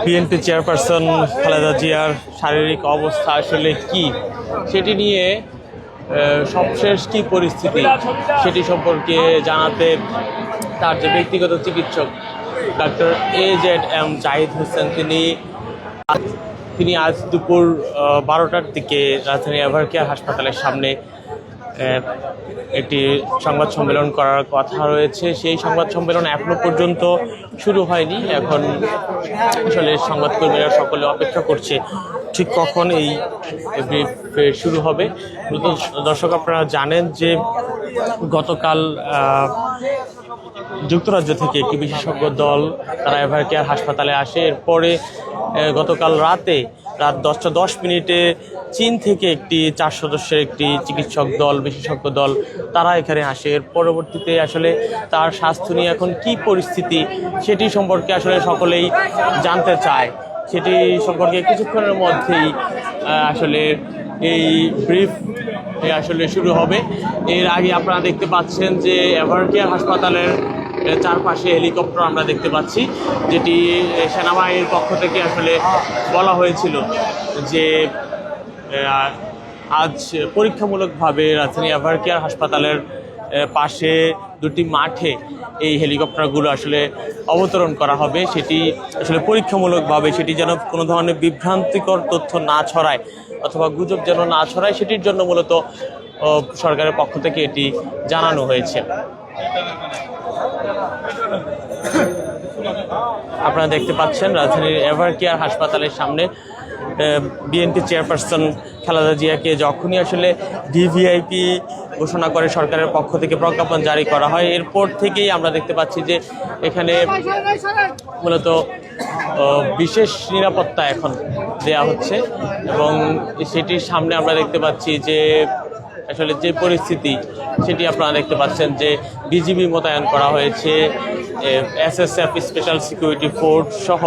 BNP chairperson Khaleda জিয়ার শারীরিক অবস্থা আসলে কি, সেটি নিয়ে সবশেষ কি পরিস্থিতি সেটি সম্পর্কে জানাতে তার যে ব্যক্তিগত চিকিৎসক ডাক্তার AZM জাহিদ হোসেন তিনি আজ দুপুর 12টার দিকে রাজধানী এভার কেয়ার হাসপাতালের সামনে একটি সংবাদ সম্মেলন করার কথা রয়েছে। সেই সংবাদ সম্মেলন এখনো পর্যন্ত শুরু হয়নি। এখন আসলে সংবাদকর্মীরা সকলে অপেক্ষা করছে ঠিক কখন এই ব্রিফ শুরু হবে। দর্শক, আপনারা জানেন যে গতকাল যুক্তরাজ্য থেকে একটি বিশেষজ্ঞ দল তারা এভার কেয়ার হাসপাতালে আসে। এরপরে গতকাল রাত 10টা 10 মিনিটে চীন থেকে একটি 4 সদস্যের একটি চিকিৎসক দল, বিশেষজ্ঞ দল তারা এখানে আসে। এর পরবর্তীতে আসলে তার স্বাস্থ্য নিয়ে এখন কি পরিস্থিতি সেটি সম্পর্কে আসলে সকলেই জানতে চায়। সেটি সম্পর্কে কিছুক্ষণের মধ্যেই আসলে এই ব্রিফ আসলে শুরু হবে। এর আগে আপনারা দেখতে পাচ্ছেন যে এভার কেয়ার হাসপাতালের চারপাশে হেলিকপ্টার আমরা দেখতে পাচ্ছি, যেটি সেনাবাহিনীর পক্ষ থেকে আসলে বলা হয়েছিল যে আজ পরীক্ষামূলকভাবে রাজধানী এভার কেয়ার হাসপাতালের পাশে দুটি মাঠে এই হেলিকপ্টারগুলো আসলে অবতরণ করা হবে। সেটি আসলে পরীক্ষামূলকভাবে, সেটি যেন কোনো ধরনের বিভ্রান্তিকর তথ্য না ছড়ায় অথবা গুজব যেন না ছড়ায়, সেটির জন্য মূলত সরকারের পক্ষ থেকে এটি জানানো হয়েছে। আপনারা দেখতে পাচ্ছেন রাজধানীর এভার কেয়ার হাসপাতালের সামনে বিএনপি চেয়ারপারসন খালেদা জিয়াকে যখনই আসলে ডিভিআইপি ঘোষণা করে সরকারের পক্ষ থেকে প্রজ্ঞাপন জারি করা হয়, এরপর থেকেই আমরা দেখতে পাচ্ছি যে এখানে মূলত বিশেষ নিরাপত্তা এখন দেয়া হচ্ছে এবং সেটির সামনে আমরা দেখতে পাচ্ছি যে আসলে যে পরিস্থিতি সেটি আপনারা দেখতে পাচ্ছেন যে বিজিবি মোতায়েন করা হয়েছে, SSF স্পেশাল সিকিউরিটি ফোর্স সহ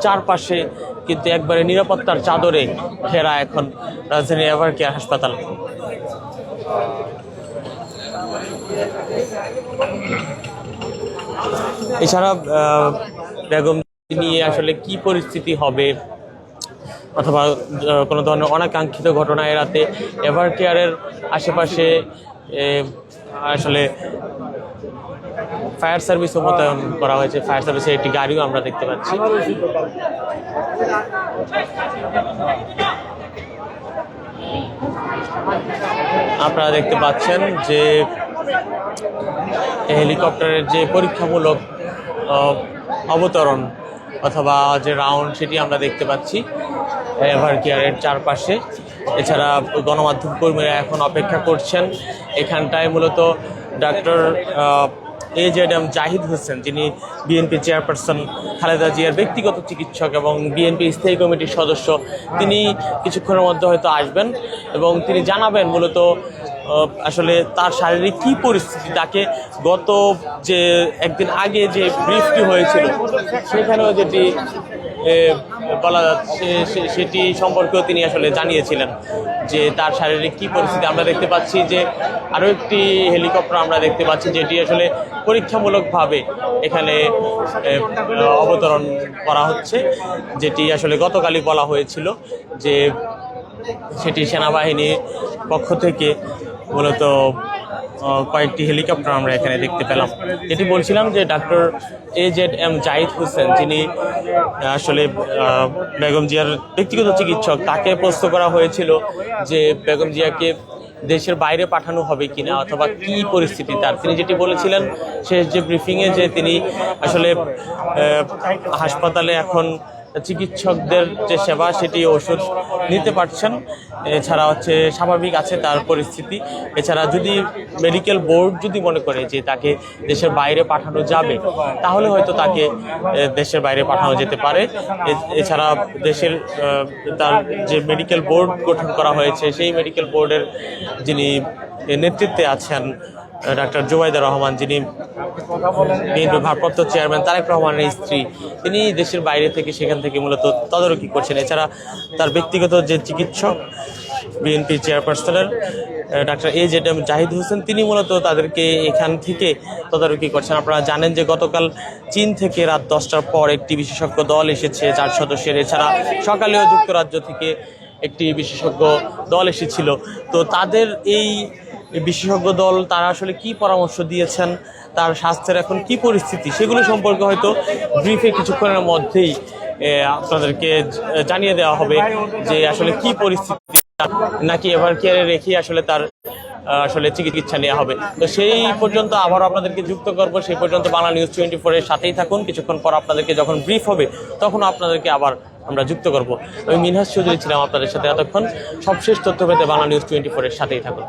চারপাশে কিন্তু একবারে নিরাপত্তার চাদরে ঘেরা এখন রাজধানী এভার কেয়ার হাসপাতাল। এছাড়া বেগম নিয়ে আসলে কি পরিস্থিতি হবে অথবা কোনো ধরনের অনাকাঙ্ক্ষিত ঘটনা এড়াতে এভার কেয়ারের আশেপাশে আসলে ফায়ার সার্ভিসও মোতায়েন করা হয়েছে। ফায়ার সার্ভিসের একটি গাড়িও আমরা দেখতে পাচ্ছি। আপনারা দেখতে পাচ্ছেন যে হেলিকপ্টারের যে পরীক্ষামূলক অবতরণ অথবা যে রাউন্ড সেটি আমরা দেখতে পাচ্ছি এভার কেয়ারের চারপাশে। এছাড়া গণমাধ্যম কর্মীরা এখন অপেক্ষা করছেন এখানটায়। মূলত ডাক্তার AZM জাহিদ হোসেন, যিনি বিএনপি চেয়ারপারসন খালেদা জিয়ার ব্যক্তিগত চিকিৎসক এবং বিএনপি স্থায়ী কমিটির সদস্য, তিনি কিছুক্ষণের মধ্যে হয়তো আসবেন এবং তিনি জানাবেন মূলত আসলে তার শারীরিক কী পরিস্থিতি। তাকে গত যে একদিন আগে যে ব্রিফটি হয়েছিল সেখানেও যেটি বলা যাচ্ছে সেটি সম্পর্কেও তিনি আসলে জানিয়েছিলেন যে তার শারীরিক কী পরিস্থিতি। আমরা দেখতে পাচ্ছি যে আরও একটি হেলিকপ্টার আমরা দেখতে পাচ্ছি যেটি আসলে পরীক্ষামূলকভাবে এখানে অবতরণ করা হচ্ছে, যেটি আসলে গতকালই বলা হয়েছিল যে সেটি সেনাবাহিনীর পক্ষ থেকে মূলত কয়েকটি হেলিকপ্টার আমরা এখানে দেখতে পেলাম। যেটি বলছিলাম যে ডাক্তার AZM জাহিদ হোসেন, যিনি আসলে বেগম জিয়ার ব্যক্তিগত চিকিৎসক, তাকে প্রশ্ন করা হয়েছিল যে বেগম জিয়াকে দেশের বাইরে পাঠানো হবে কিনা অথবা কি পরিস্থিতি তার। তিনি যেটি বলেছিলেন শেষ যে ব্রিফিংয়ে যে তিনি আসলে হাসপাতালে এখন চিকিৎসকদের যে সেবা সেটি ওষুধ নিতে পারছেন, এছাড়া স্বাভাবিক আছে তার পরিস্থিতি। এছাড়া যদি মেডিকেল বোর্ড যদি মনে করে যে তাকে দেশের বাইরে পাঠানো যাবে তাহলে হয়তো তাকে দেশের বাইরে পাঠানো যেতে পারে। এছাড়া দেশের তার যে মেডিকেল বোর্ড গঠন করা হয়েছে সেই মেডিকেল বোর্ডের যিনি নেতৃত্বে আছেন ডাক্তার জুবাইদা রহমান, যিনি বিএনপির ভারপ্রাপ্ত চেয়ারম্যান তারেক রহমানের স্ত্রী, তিনি দেশের বাইরে থেকে সেখান থেকে মূলত তদারকি করছেন। এছাড়া তার ব্যক্তিগত যে চিকিৎসক বিএনপি চেয়ারপারসনের ডাক্তার AJM জাহিদ হোসেন, তিনি মূলত তাদেরকে এখান থেকে তদারকি করছেন। আপনারা জানেন যে গতকাল চীন থেকে রাত 10টার পর একটি বিশেষজ্ঞ দল এসেছে 4 সদস্যের। এছাড়া সকালেও যুক্তরাজ্য থেকে একটি বিশেষজ্ঞ দল এসেছিল। তো তাদের এই বিশেষজ্ঞ দল তারা আসলে কি পরামর্শ দিয়েছেন, তার স্বাস্থ্যের এখন কি পরিস্থিতি, সেগুলো সম্পর্কে হয়তো ব্রিফে কিছুক্ষণের মধ্যেই আপনাদেরকে জানিয়ে দেওয়া হবে যে আসলে কি পরিস্থিতি, নাকি এভার কেয়ারে রেখে আসলে তার আসলে চিকিৎসা নেওয়া হবে। তো সেই পর্যন্ত আবারও আপনাদেরকে যুক্ত করবো। সেই পর্যন্ত বাংলা নিউজ 24-এর সাথেই থাকুন। কিছুক্ষণ পর আপনাদেরকে যখন ব্রিফ হবে তখন আপনাদেরকে আবার আমরা যুক্ত করব। আমি মিনহাজ চৌধুরী ছিলাম আপনাদের সাথে এতক্ষণ। সবশেষ তথ্য পেতে বাংলা নিউজ 24-এর সাথেই থাকুন।